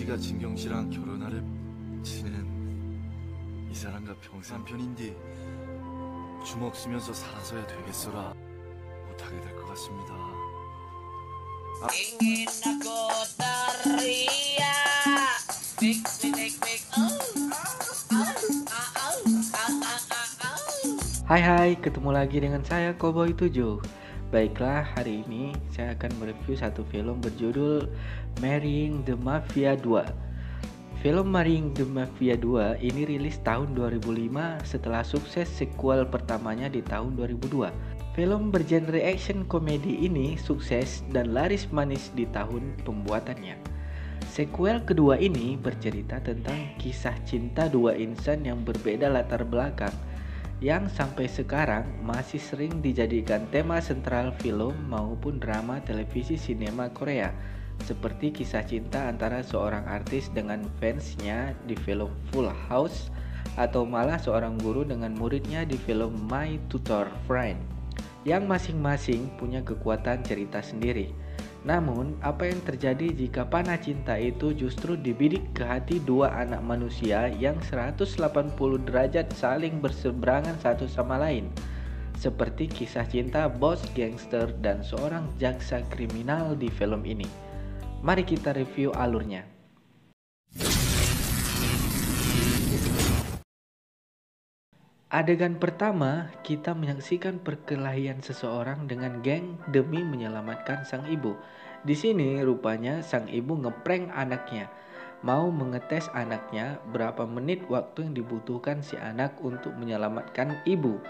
네가 진경 씨랑 결혼하래. 지는 이 사람과 평생 남편인데 주먹 쓰면서 살아서야 되겠어라. 못하게 될 것 같습니다. Ingin aku teriak, big big big oh, Hai, ketemu lagi dengan saya Cowboy 7. Baiklah, hari ini saya akan mereview satu film berjudul Marrying the Mafia 2. Film Marrying the Mafia 2 ini rilis tahun 2005 setelah sukses sequel pertamanya di tahun 2002. Film bergenre action komedi ini sukses dan laris manis di tahun pembuatannya. Sequel kedua ini bercerita tentang kisah cinta dua insan yang berbeda latar belakang yang sampai sekarang masih sering dijadikan tema sentral film maupun drama televisi sinema Korea, seperti kisah cinta antara seorang artis dengan fansnya di film Full House atau malah seorang guru dengan muridnya di film My Tutor Friend, yang masing-masing punya kekuatan cerita sendiri. Namun, apa yang terjadi jika panah cinta itu justru dibidik ke hati dua anak manusia yang 180 derajat saling berseberangan satu sama lain? Seperti kisah cinta bos gangster dan seorang jaksa kriminal di film ini. Mari kita review alurnya. Adegan pertama, kita menyaksikan perkelahian seseorang dengan geng demi menyelamatkan sang ibu. Di sini rupanya sang ibu ngeprank anaknya, mau mengetes anaknya berapa menit waktu yang dibutuhkan si anak untuk menyelamatkan ibu.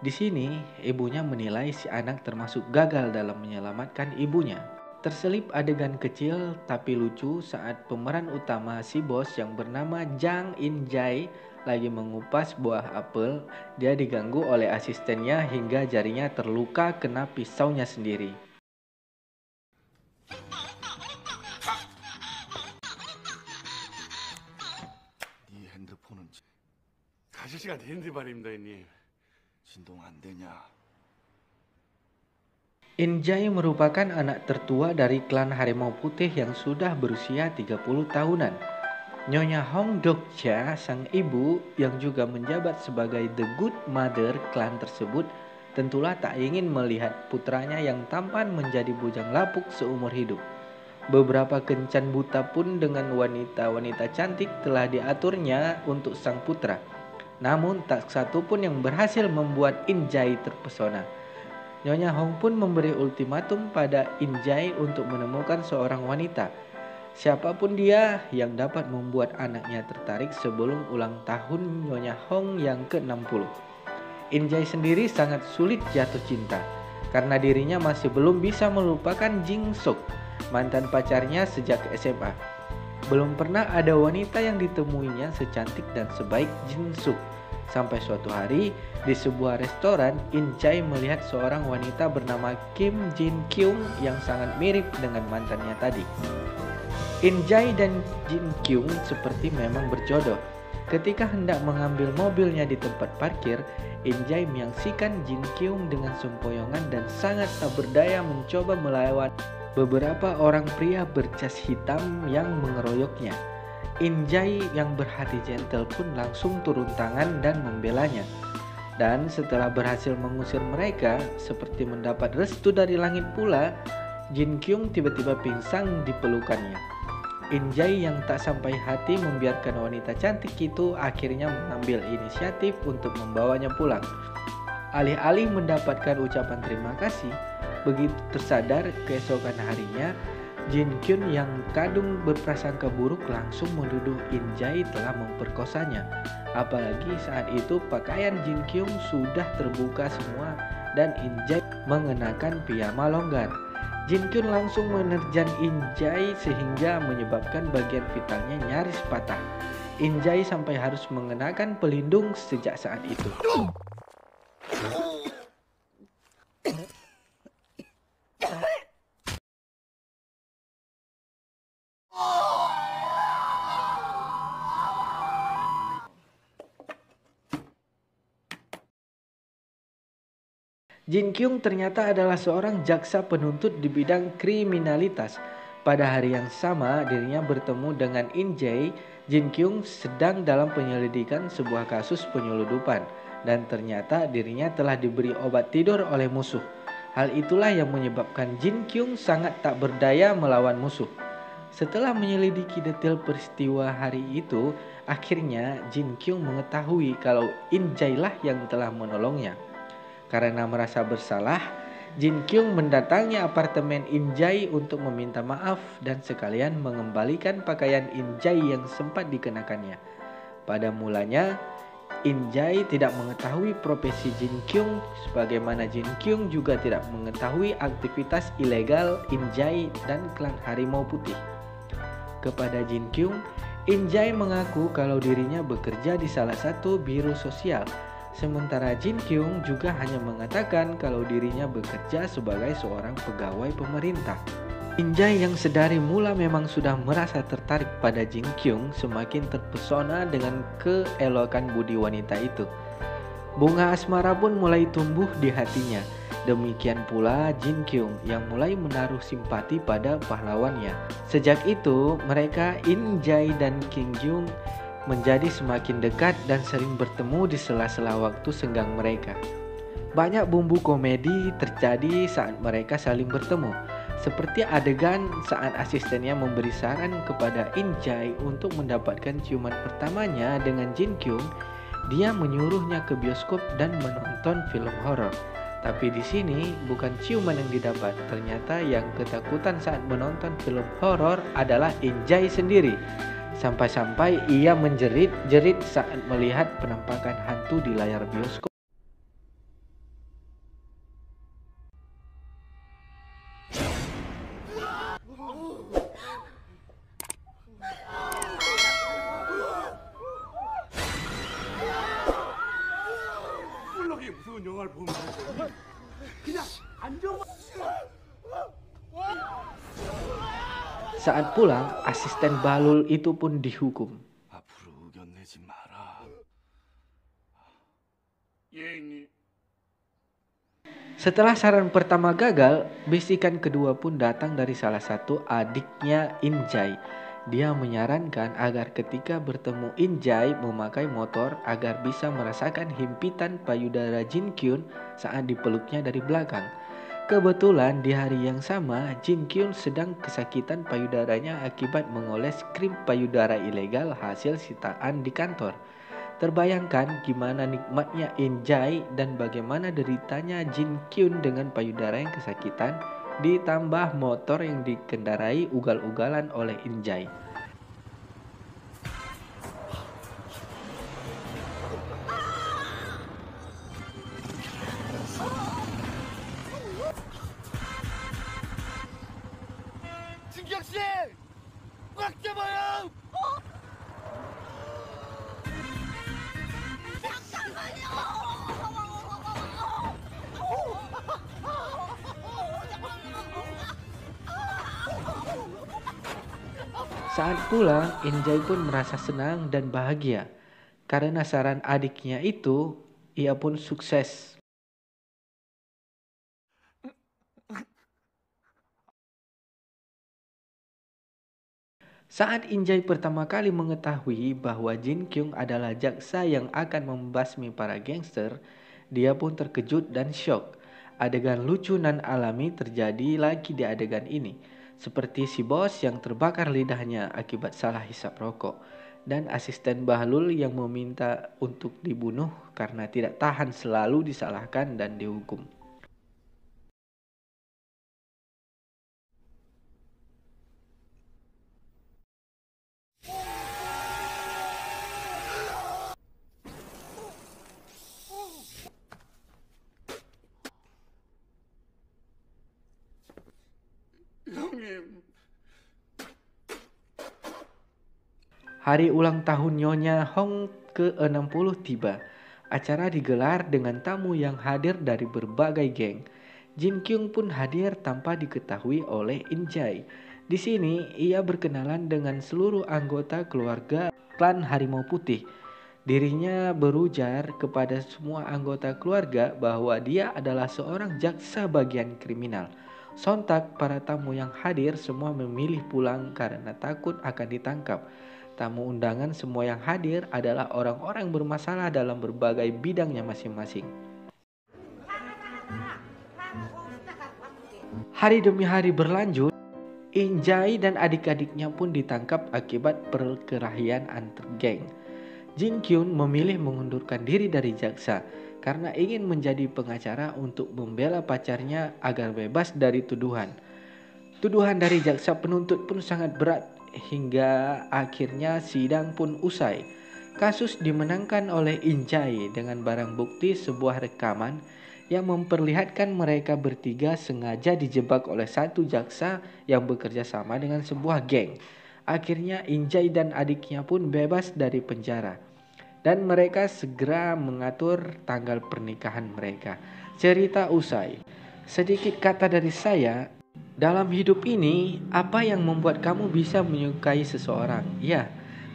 Di sini ibunya menilai si anak termasuk gagal dalam menyelamatkan ibunya. Terselip adegan kecil tapi lucu saat pemeran utama si bos yang bernama Jang In Jae lagi mengupas buah apel. Dia diganggu oleh asistennya hingga jarinya terluka kena pisaunya sendiri. 네 핸드폰은 아저씨가 핸드발입니다, 형님. 진동 안 되냐? In Jae merupakan anak tertua dari klan Harimau Putih yang sudah berusia 30 tahunan. Nyonya Hong Dok-ja, sang ibu yang juga menjabat sebagai The Good Mother klan tersebut, tentulah tak ingin melihat putranya yang tampan menjadi bujang lapuk seumur hidup. Beberapa kencan buta pun dengan wanita-wanita cantik telah diaturnya untuk sang putra. Namun tak satu pun yang berhasil membuat In Jae terpesona. Nyonya Hong pun memberi ultimatum pada In Jae untuk menemukan seorang wanita, siapapun dia, yang dapat membuat anaknya tertarik sebelum ulang tahun Nyonya Hong yang ke-60. In Jae sendiri sangat sulit jatuh cinta karena dirinya masih belum bisa melupakan Jin Suk, mantan pacarnya sejak SMA. Belum pernah ada wanita yang ditemuinya secantik dan sebaik Jin Suk. Sampai suatu hari di sebuah restoran, In Jae melihat seorang wanita bernama Kim Jin Kyung yang sangat mirip dengan mantannya tadi. In Jae dan Jin Kyung seperti memang berjodoh. Ketika hendak mengambil mobilnya di tempat parkir, In Jae menyaksikan Jin Kyung dengan sempoyongan dan sangat tak berdaya mencoba melawan beberapa orang pria berjas hitam yang mengeroyoknya. In Jae yang berhati gentle pun langsung turun tangan dan membelanya. Dan setelah berhasil mengusir mereka, seperti mendapat restu dari langit pula, Jin Kyung tiba-tiba pingsan di pelukannya. In Jae yang tak sampai hati membiarkan wanita cantik itu akhirnya mengambil inisiatif untuk membawanya pulang. Alih-alih mendapatkan ucapan terima kasih, begitu tersadar keesokan harinya, Jin Kyung yang kadung berprasangka buruk langsung menuduh In Jae telah memperkosanya. Apalagi saat itu pakaian Jin Kyung sudah terbuka semua dan In Jae mengenakan piyama longgar. Jin Kyung langsung menerjang In Jae sehingga menyebabkan bagian vitalnya nyaris patah. In Jae sampai harus mengenakan pelindung sejak saat itu. Jin Kyung ternyata adalah seorang jaksa penuntut di bidang kriminalitas. Pada hari yang sama, dirinya bertemu dengan In Jae. Jin Kyung sedang dalam penyelidikan sebuah kasus penyeludupan dan ternyata dirinya telah diberi obat tidur oleh musuh. Hal itulah yang menyebabkan Jin Kyung sangat tak berdaya melawan musuh. Setelah menyelidiki detail peristiwa hari itu, akhirnya Jin Kyung mengetahui kalau In Jae lah yang telah menolongnya. Karena merasa bersalah, Jin Kyung mendatangi apartemen In Jae untuk meminta maaf dan sekalian mengembalikan pakaian In Jae yang sempat dikenakannya. Pada mulanya, In Jae tidak mengetahui profesi Jin Kyung, sebagaimana Jin Kyung juga tidak mengetahui aktivitas ilegal In Jae dan klan Harimau Putih. Kepada Jin Kyung, In Jae mengaku kalau dirinya bekerja di salah satu biro sosial. Sementara Jin Kyung juga hanya mengatakan kalau dirinya bekerja sebagai seorang pegawai pemerintah. In Jae yang sedari mula memang sudah merasa tertarik pada Jin Kyung semakin terpesona dengan keelokan budi wanita itu. Bunga asmara pun mulai tumbuh di hatinya. Demikian pula Jin Kyung yang mulai menaruh simpati pada pahlawannya. Sejak itu mereka In Jae dan Kim Jung menjadi semakin dekat dan sering bertemu di sela-sela waktu senggang mereka. Banyak bumbu komedi terjadi saat mereka saling bertemu, seperti adegan saat asistennya memberi saran kepada In Jae untuk mendapatkan ciuman pertamanya dengan Jin Kyung. Dia menyuruhnya ke bioskop dan menonton film horor. Tapi di sini bukan ciuman yang didapat, ternyata yang ketakutan saat menonton film horor adalah In Jae sendiri. Sampai-sampai ia menjerit-jerit saat melihat penampakan hantu di layar bioskop. 폴록이 무서운 영화를 보면 그냥 안정만. Saat pulang, asisten Bahlul itu pun dihukum. 앞으로 의견 내지 마라. 예, 형님. Setelah saran pertama gagal, bisikan kedua pun datang dari salah satu adiknya In Jae. Dia menyarankan agar ketika bertemu In Jae memakai motor agar bisa merasakan himpitan payudara Jin Kyung saat dipeluknya dari belakang. Kebetulan di hari yang sama, Jin Kyung sedang kesakitan payudaranya akibat mengoles krim payudara ilegal hasil sitaan di kantor. Terbayangkan gimana nikmatnya In Jae dan bagaimana deritanya Jin Kyung dengan payudara yang kesakitan, ditambah motor yang dikendarai ugal-ugalan oleh In Jae. 진경 씨, 꽉 잡아요. Saat pulang, In Jae pun merasa senang dan bahagia. Karena saran adiknya itu, ia pun sukses. Saat In Jae pertama kali mengetahui bahwa Jin Kyung adalah jaksa yang akan membasmi para gangster, dia pun terkejut dan syok. Adegan lucu dan alami terjadi lagi di adegan ini, seperti si bos yang terbakar lidahnya akibat salah hisap rokok, dan asisten Bahlul yang meminta untuk dibunuh karena tidak tahan selalu disalahkan dan dihukum. 형님. Hari ulang tahun Nyonya Hong ke-60 tiba. Acara digelar dengan tamu yang hadir dari berbagai geng. Jin Kyung pun hadir tanpa diketahui oleh In Jae. Di sini ia berkenalan dengan seluruh anggota keluarga klan Harimau Putih. Dirinya berujar kepada semua anggota keluarga bahwa dia adalah seorang jaksa bagian kriminal. Sontak para tamu yang hadir semua memilih pulang karena takut akan ditangkap. Tamu undangan semua yang hadir adalah orang-orang bermasalah dalam berbagai bidangnya masing-masing. Hari demi hari berlanjut, Injai dan adik-adiknya pun ditangkap akibat perkelahian antar geng. Jin Kyun memilih mengundurkan diri dari jaksa karena ingin menjadi pengacara untuk membela pacarnya agar bebas dari tuduhan. Tuduhan dari jaksa penuntut pun sangat berat hingga akhirnya sidang pun usai. Kasus dimenangkan oleh Injai dengan barang bukti sebuah rekaman yang memperlihatkan mereka bertiga sengaja dijebak oleh satu jaksa yang bekerja sama dengan sebuah geng. Akhirnya Injai dan adiknya pun bebas dari penjara. Dan mereka segera mengatur tanggal pernikahan mereka. Cerita usai. Sedikit kata dari saya, dalam hidup ini, apa yang membuat kamu bisa menyukai seseorang? Ya,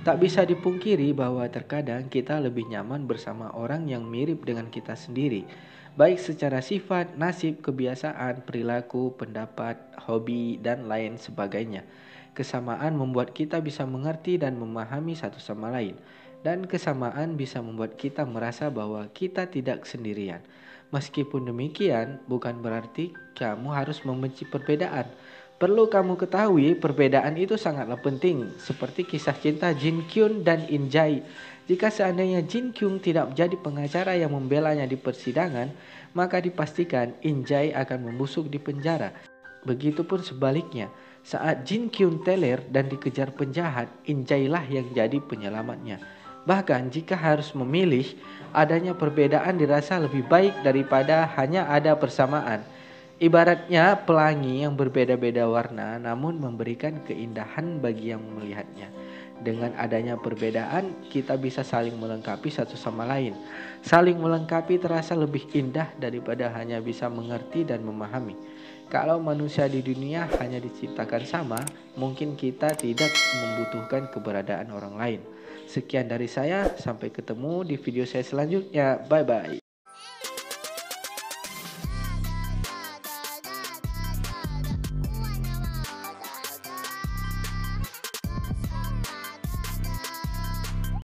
tak bisa dipungkiri bahwa terkadang kita lebih nyaman bersama orang yang mirip dengan kita sendiri. Baik secara sifat, nasib, kebiasaan, perilaku, pendapat, hobi, dan lain sebagainya. Kesamaan membuat kita bisa mengerti dan memahami satu sama lain. Dan kesamaan bisa membuat kita merasa bahwa kita tidak sendirian. Meskipun demikian, bukan berarti kamu harus membenci perbedaan. Perlu kamu ketahui, perbedaan itu sangatlah penting, seperti kisah cinta Jin Kyun dan Injai. Jika seandainya Jin Kyun tidak menjadi pengacara yang membelanya di persidangan, maka dipastikan Injai akan membusuk di penjara. Begitupun sebaliknya, saat Jin Kyun teler dan dikejar penjahat, Injailah yang jadi penyelamatnya. Bahkan jika harus memilih, adanya perbedaan dirasa lebih baik daripada hanya ada persamaan. Ibaratnya pelangi yang berbeda-beda warna namun memberikan keindahan bagi yang melihatnya. Dengan adanya perbedaan, kita bisa saling melengkapi satu sama lain. Saling melengkapi terasa lebih indah daripada hanya bisa mengerti dan memahami. Kalau manusia di dunia hanya diciptakan sama, mungkin kita tidak membutuhkan keberadaan orang lain. Sekian dari saya, sampai ketemu di video saya selanjutnya. Bye-bye.